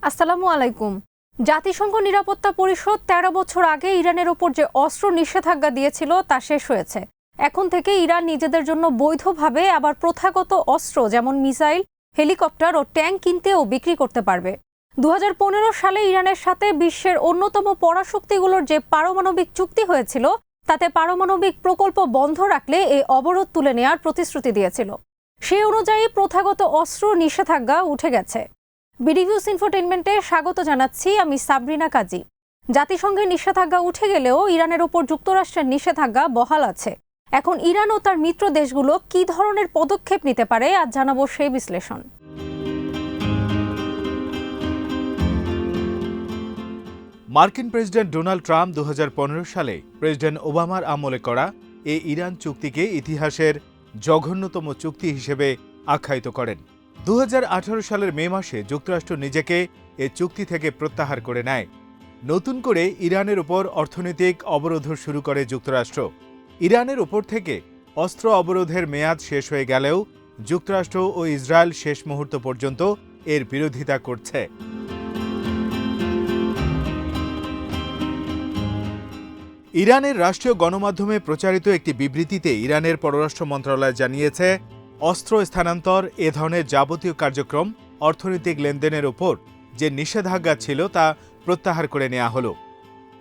আসসালামু আলাইকুম। জাতিসংঘ নিরাপত্তা পরিষদ ১৩ বছর আগে ইরানের ওপর যে অস্ত্র নিষেধাজ্ঞা দিয়েছিল তা শেষ হয়েছে। এখন থেকে ইরান নিজেদের জন্য বৈধভাবে আবার প্রথাগত অস্ত্র যেমন মিসাইল, হেলিকপ্টার ও ট্যাঙ্ক কিনতেও বিক্রি করতে পারবে। ২০১৫ সালে ইরানের সাথে বিশ্বের অন্যতম পরাশক্তিগুলোর যে পারমাণবিক চুক্তি হয়েছিল তাতে পারমাণবিক প্রকল্প বন্ধ রাখলে এই অবরোধ তুলে নেওয়ার প্রতিশ্রুতি দিয়েছিল। সেই অনুযায়ী প্রথাগত অস্ত্র নিষেধাজ্ঞা উঠে গেছে। বিডিভিউজ ইনফোটেইনমেন্টে স্বাগত জানাচ্ছি, আমি সাবরিনা কাজী। জাতিসংঘের নিষেধাজ্ঞা উঠে গেলেও ইরানের ওপর যুক্তরাষ্ট্রের নিষেধাজ্ঞা বহাল আছে। এখন ইরান ও তার মিত্র দেশগুলো কি ধরনের পদক্ষেপ নিতে পারে আজ জানাবো সেই বিশ্লেষণ। মার্কিন প্রেসিডেন্ট ডোনাল্ড ট্রাম্প ২০১৫ সালে প্রেসিডেন্ট ওবামার আমলে করা এই ইরান চুক্তিকে ইতিহাসের জঘন্যতম চুক্তি হিসেবে আখ্যায়িত করেন। ২০১৮ সালের মে মাসে যুক্তরাষ্ট্র নিজেকে এ চুক্তি থেকে প্রত্যাহার করে নেয়। নতুন করে ইরানের উপর অর্থনৈতিক অবরোধ শুরু করে যুক্তরাষ্ট্র। ইরানের উপর থেকে অস্ত্র অবরোধের মেয়াদ শেষ হয়ে গেলেও যুক্তরাষ্ট্র ও ইসরায়েল শেষ মুহূর্ত পর্যন্ত এর বিরোধিতা করছে। ইরানের রাষ্ট্রীয় গণমাধ্যমে প্রচারিত একটি বিবৃতিতে ইরানের পররাষ্ট্র মন্ত্রণালয় জানিয়েছে, অস্ত্র স্থানান্তর, এ ধরনের যাবতীয় কার্যক্রম, অর্থনৈতিক লেনদেনের ওপর যে নিষেধাজ্ঞা ছিল তা প্রত্যাহার করে নেওয়া হলো।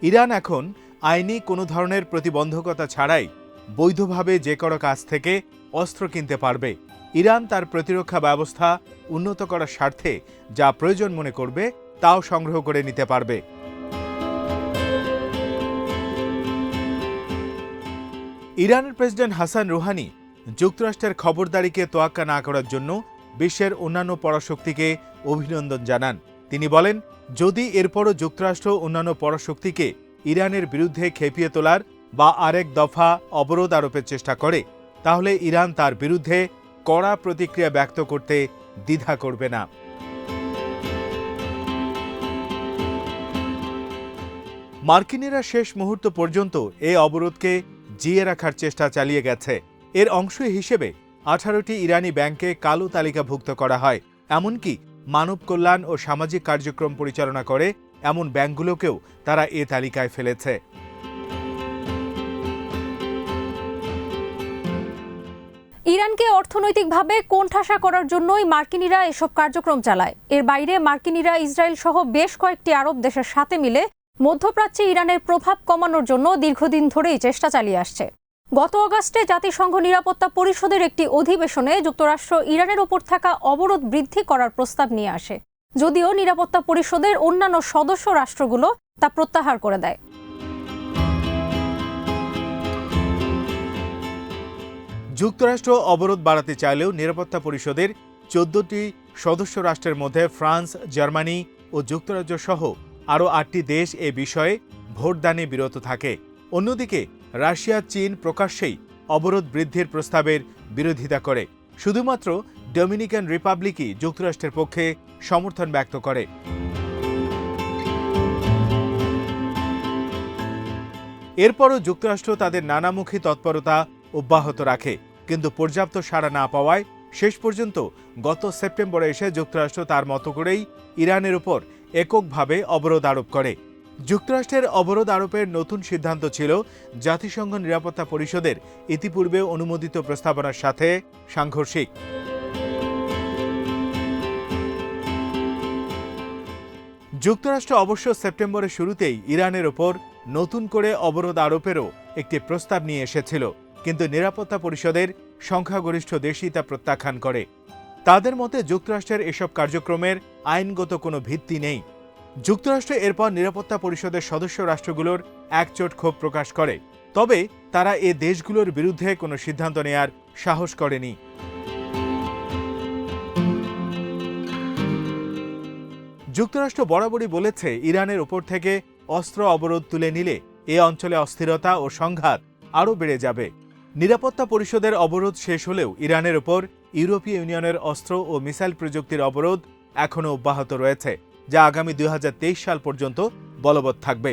ইরান এখন আইনি কোনো ধরনের প্রতিবন্ধকতা ছাড়াই বৈধভাবে যে কোনো কাজ থেকে অস্ত্র কিনতে পারবে। ইরান তার প্রতিরক্ষা ব্যবস্থা উন্নত করার স্বার্থে যা প্রয়োজন মনে করবে তাও সংগ্রহ করে নিতে পারবে। ইরানের প্রেসিডেন্ট হাসান রুহানি যুক্তরাষ্ট্রের খবরদারিকে তোয়াক্কা না করার জন্য বিশ্বের অন্যান্য পরাশক্তিকে অভিনন্দন জানান। তিনি বলেন, যদি এরপরও যুক্তরাষ্ট্র অন্যান্য পরাশক্তিকে ইরানের বিরুদ্ধে খেপিয়ে তোলার বা আরেক দফা অবরোধ আরোপের চেষ্টা করে, তাহলে ইরান তার বিরুদ্ধে কড়া প্রতিক্রিয়া ব্যক্ত করতে দ্বিধা করবে না। মার্কিনিরা শেষ মুহূর্ত পর্যন্ত এই অবরোধকে জিয়ে রাখার চেষ্টা চালিয়ে গেছে। এর অংশ হিসেবে 18টি ইরানি ব্যাংকে কালো তালিকাভুক্ত করা হয়। এমনকি মানব কল্যাণ ও সামাজিক কার্যক্রম পরিচালনা করে এমন ব্যাংকগুলোকেও তারা এ তালিকায় ফেলেছে। ইরানকে অর্থনৈতিকভাবে কোণঠাসা করার জন্যই মার্কিনিরা এসব কার্যক্রম চালায়। এর বাইরে মার্কিনিরা ইসরায়েল সহ বেশ কয়েকটি আরব দেশের সাথে মিলে মধ্যপ্রাচ্যে ইরানের প্রভাব কমানোর জন্য দীর্ঘদিন ধরেই চেষ্টা চালিয়ে আসছে। গত আগস্টে জাতিসংঘ নিরাপত্তা পরিষদের একটি অধিবেশনে যুক্তরাষ্ট্র ইরানের ওপর থাকা অবরোধ বৃদ্ধি করার প্রস্তাব নিয়ে আসে, যদিও নিরাপত্তা পরিষদের অন্যান্য সদস্য রাষ্ট্রগুলো তা প্রত্যাহার করে দেয়। যুক্তরাষ্ট্র অবরোধ বাড়াতে চাইলেও নিরাপত্তা পরিষদের 14টি সদস্য রাষ্ট্রের মধ্যে ফ্রান্স, জার্মানি ও যুক্তরাজ্য সহ আরও 8টি দেশ এ বিষয়ে ভোটদানে বিরত থাকে। অন্যদিকে রাশিয়া, চীন প্রকাশ্যেই অবরোধ বৃদ্ধির প্রস্তাবের বিরোধিতা করে। শুধুমাত্র ডোমিনিকান রিপাবলিকই যুক্তরাষ্ট্রের পক্ষে সমর্থন ব্যক্ত করে। এরপরও যুক্তরাষ্ট্র তাদের নানামুখী তৎপরতা অব্যাহত রাখে, কিন্তু পর্যাপ্ত সাড়া না পাওয়ায় শেষ পর্যন্ত গত সেপ্টেম্বরে এসে যুক্তরাষ্ট্র তার মতো করেই ইরানের উপর এককভাবে অবরোধ আরোপ করে। যুক্তরাষ্ট্রের অবরোধ আরোপের নতুন সিদ্ধান্ত ছিল জাতিসংঘ নিরাপত্তা পরিষদের ইতিপূর্বে অনুমোদিত প্রস্তাবনার সাথে সাংঘর্ষিক। যুক্তরাষ্ট্র অবশ্য সেপ্টেম্বরের শুরুতেই ইরানের ওপর নতুন করে অবরোধ আরোপেরও একটি প্রস্তাব নিয়ে এসেছিল, কিন্তু নিরাপত্তা পরিষদের সংখ্যাগরিষ্ঠ দেশই তা প্রত্যাখ্যান করে। তাদের মতে যুক্তরাষ্ট্রের এসব কার্যক্রমের আইনগত কোনো ভিত্তি নেই। যুক্তরাষ্ট্র এরপর নিরাপত্তা পরিষদের সদস্য রাষ্ট্রগুলোর একচোট ক্ষোভ প্রকাশ করে, তবে তারা এ দেশগুলোর বিরুদ্ধে কোনো সিদ্ধান্ত নেয়ার সাহস করেনি। যুক্তরাষ্ট্র বরাবরই বলেছে, ইরানের ওপর থেকে অস্ত্র অবরোধ তুলে নিলে এ অঞ্চলে অস্থিরতা ও সংঘাত আরও বেড়ে যাবে। নিরাপত্তা পরিষদের অবরোধ শেষ হলেও ইরানের ওপর ইউরোপীয় ইউনিয়নের অস্ত্র ও মিসাইল প্রযুক্তির অবরোধ এখনও অব্যাহত রয়েছে, যা আগামী 2023 সাল পর্যন্ত বলবৎ থাকবে।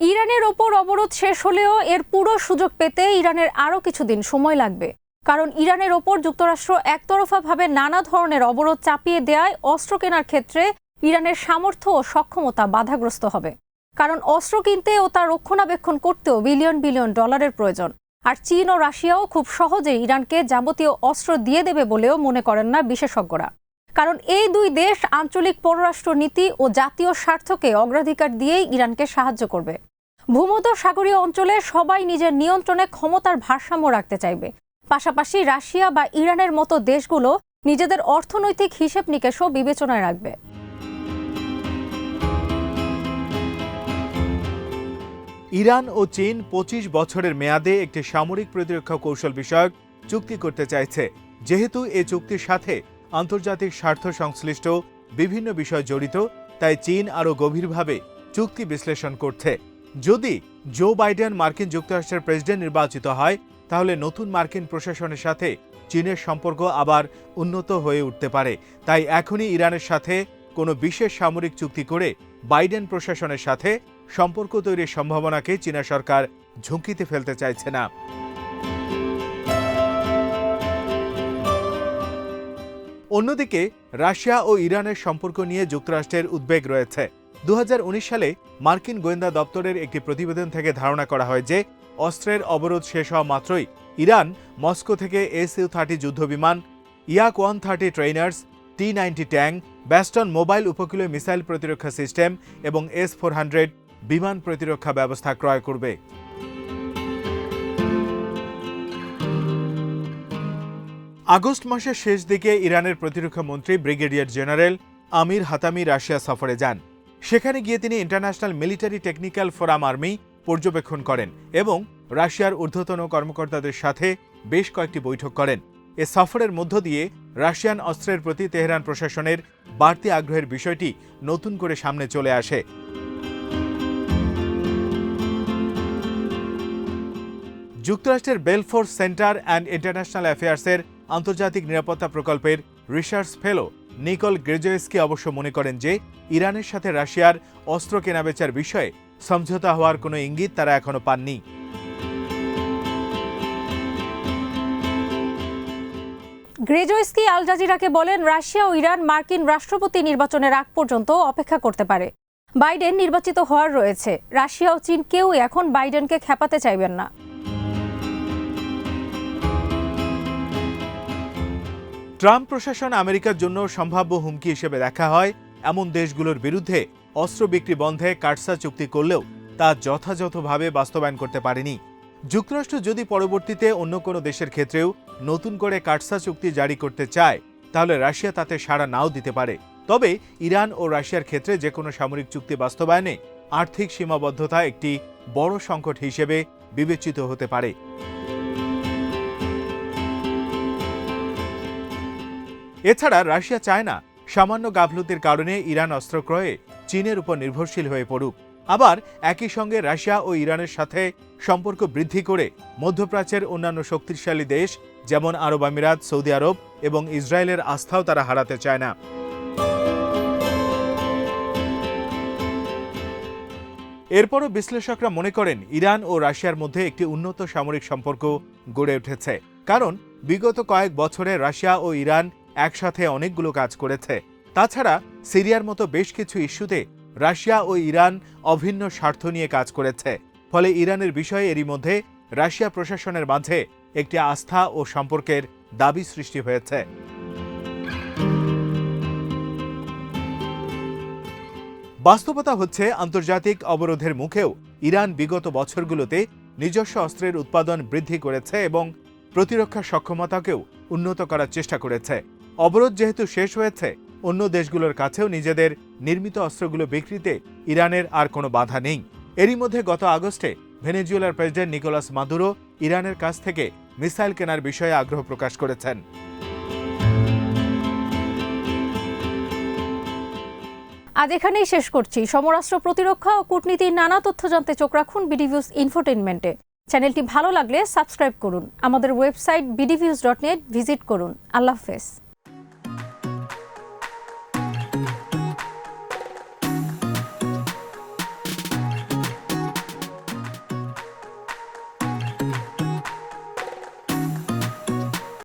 ইরানের ওপর অবরোধ শেষ হলেও এর পুরো সুযোগ পেতে ইরানের আরও কিছুদিন সময় লাগবে। কারণ ইরানের ওপর যুক্তরাষ্ট্র একতরফাভাবে নানা ধরনের অবরোধ চাপিয়ে দেওয়ায় অস্ত্র কেনার ক্ষেত্রে ইরানের সামর্থ্য ও সক্ষমতা বাধাগ্রস্ত হবে। কারণ অস্ত্র কিনতে ও তার রক্ষণাবেক্ষণ করতেও বিলিয়ন বিলিয়ন ডলারের প্রয়োজন। আর চীন ও রাশিয়াও খুব সহজেই ইরানকে যাবতীয় অস্ত্র দিয়ে দেবে বলেও মনে করেন না বিশেষজ্ঞরা। কারণ এই দুই দেশ আঞ্চলিক পররাষ্ট্র নীতি ও জাতীয় স্বার্থকে অগ্রাধিকার দিয়েই ইরানকে সাহায্য করবে। ভূমধ্য সাগরীয় অঞ্চলে সবাই নিজের নিয়ন্ত্রণে ক্ষমতার ভারসাম্য রাখতে চাইবে। পাশাপাশি রাশিয়া বা ইরানের মতো দেশগুলো নিজেদের অর্থনৈতিক হিসেব নিকেশও বিবেচনায় রাখবে। ইরান ও চীন ২৫ বছরের মেয়াদে একটি সামরিক প্রতিরক্ষা কৌশল বিষয়ক চুক্তি করতে চাইছে। যেহেতু এই চুক্তির সাথে আন্তর্জাতিক স্বার্থ সংশ্লিষ্ট বিভিন্ন বিষয় জড়িত, তাই চীন আরও গভীরভাবে চুক্তি বিশ্লেষণ করছে। যদি জো বাইডেন মার্কিন যুক্তরাষ্ট্রের প্রেসিডেন্ট নির্বাচিত হয়, তাহলে নতুন মার্কিন প্রশাসনের সাথে চীনের সম্পর্ক আবার উন্নত হয়ে উঠতে পারে। তাই এখনই ইরানের সাথে কোনো বিশেষ সামরিক চুক্তি করে বাইডেন প্রশাসনের সাথে সম্পর্ক তৈরির সম্ভাবনাকে চীনা সরকার ঝুঁকিতে ফেলতে চাইছে না। অন্যদিকে রাশিয়া ও ইরানের সম্পর্ক নিয়ে যুক্তরাষ্ট্রের উদ্বেগ রয়েছে। ২০১৯ সালে মার্কিন গোয়েন্দা দপ্তরের একটি প্রতিবেদন থেকে ধারণা করা হয় যে অস্ত্রের অবরোধ শেষ হওয়া মাত্রই ইরান মস্কো থেকে SU-30 যুদ্ধবিমান, Yak-130 ট্রেইনার্স, T-90 ট্যাঙ্ক, ব্যাস্টন মোবাইল উপকূলীয় মিসাইল প্রতিরক্ষা সিস্টেম এবং S-400 বিমান প্রতিরক্ষা ব্যবস্থা ক্রয় করবে। আগস্ট মাসের শেষ দিকে ইরানের প্রতিরক্ষা মন্ত্রী ব্রিগেডিয়ার জেনারেল আমির হাতামি রাশিয়া সফরে যান। সেখানে গিয়ে তিনি international military technical forum army পর্যবেক্ষণ করেন এবং রাশিয়ার ঊর্ধ্বতন কর্মকর্তাদের সাথে বেশ কয়েকটি বৈঠক করেন। এ সফরের মধ্য দিয়ে রাশিয়ান অস্ত্রের প্রতি তেহরান প্রশাসনের বাড়তি আগ্রহের বিষয়টি নতুন করে সামনে চলে আসে। যুক্তরাষ্ট্রের বেলফোর সেন্টার অ্যান্ড ইন্টারন্যাশনাল অ্যাফেয়ার্সের আন্তর্জাতিক নিরাপত্তা প্রকল্পের রিসার্চ ফেলো নিকল গ্রেজোয়েস্কি অবশ্য মনে করেন যে ইরানের সাথে রাশিয়ার অস্ত্র কেনাবেচার বিষয়ে সমঝোতা হওয়ার কোনো ইঙ্গিত তারা এখনো পাননি। গ্রেজোয়েস্কি আল জাজিরাকে বলেন, রাশিয়া ও ইরান মার্কিন রাষ্ট্রপতি নির্বাচনের আগ পর্যন্ত অপেক্ষা করতে পারে। বাইডেন নির্বাচিত হওয়ার রয়েছে। রাশিয়া ও চীন কেউই এখন বাইডেনকে খেপাতে চাইবেন না। ট্রাম্প প্রশাসন আমেরিকার জন্য সম্ভাব্য হুমকি হিসেবে দেখা হয় এমন দেশগুলোর বিরুদ্ধে অস্ত্র বিক্রি বন্ধে কাটসা চুক্তি করলেও তা যথাযথভাবে বাস্তবায়ন করতে পারেনি। যুক্তরাষ্ট্র যদি পরবর্তীতে অন্য কোনো দেশের ক্ষেত্রেও নতুন করে কাটসা চুক্তি জারি করতে চায়, তাহলে রাশিয়া তাতে সাড়া নাও দিতে পারে। তবে ইরান ও রাশিয়ার ক্ষেত্রে যে কোনো সামরিক চুক্তি বাস্তবায়নে আর্থিক সীমাবদ্ধতা একটি বড় সংকট হিসেবে বিবেচিত হতে পারে। এছাড়া রাশিয়া চায় না সামান্য গাফলতির কারণে ইরান অস্ত্র ক্রয়ে চীনের উপর নির্ভরশীল হয়ে পড়ুক। আবার একই সঙ্গে রাশিয়া ও ইরানের সাথে সম্পর্ক বৃদ্ধি করে মধ্যপ্রাচ্যের অন্যান্য শক্তিশালী দেশ যেমন আরব আমিরাত, সৌদি আরব এবং ইসরায়েলের আস্থাও তারা হারাতে চায় না। এরপরও বিশ্লেষকরা মনে করেন ইরান ও রাশিয়ার মধ্যে একটি উন্নত সামরিক সম্পর্ক গড়ে উঠেছে, কারণ বিগত কয়েক বছরে রাশিয়া ও ইরান একসাথে অনেকগুলো কাজ করেছে। তাছাড়া সিরিয়ার মতো বেশ কিছু ইস্যুতে রাশিয়া ও ইরান অভিন্ন স্বার্থ নিয়ে কাজ করেছে। ফলে ইরানের বিষয়ে এরই মধ্যে রাশিয়া প্রশাসনের মাঝে একটি আস্থা ও সম্পর্কের দাবি সৃষ্টি হয়েছে। বাস্তবতা হচ্ছে, আন্তর্জাতিক অবরোধের মুখেও ইরান বিগত বছরগুলোতে নিজস্ব অস্ত্রের উৎপাদন বৃদ্ধি করেছে এবং প্রতিরক্ষা সক্ষমতাকেও উন্নত করার চেষ্টা করেছে। অবরোধ যেহেতু শেষ হয়েছে, অন্য দেশগুলোর কাছেও নিজেদের নির্মিত অস্ত্রগুলো বিক্রিতে ইরানের আর কোনো বাধা নেই। এরই মধ্যে গত আগস্টে ভেনেজুয়েলার প্রেসিডেন্ট নিকোলাস মাদুরো ইরানের কাছ থেকে মিসাইল কেনার বিষয়ে আগ্রহ প্রকাশ করেছেন। আজ এখানেই শেষ করছি। সমরাস্ত্র, প্রতিরক্ষা ও কূটনীতির নানা তথ্য জানতে চোখ রাখুন বিডিভিউজ ইনফোটেইনমেন্টে। চ্যানেলটি ভালো লাগলে সাবস্ক্রাইব করুন। আমাদের ওয়েবসাইট bdviews.net ভিজিট করুন। আল্লাহ হাফেজ।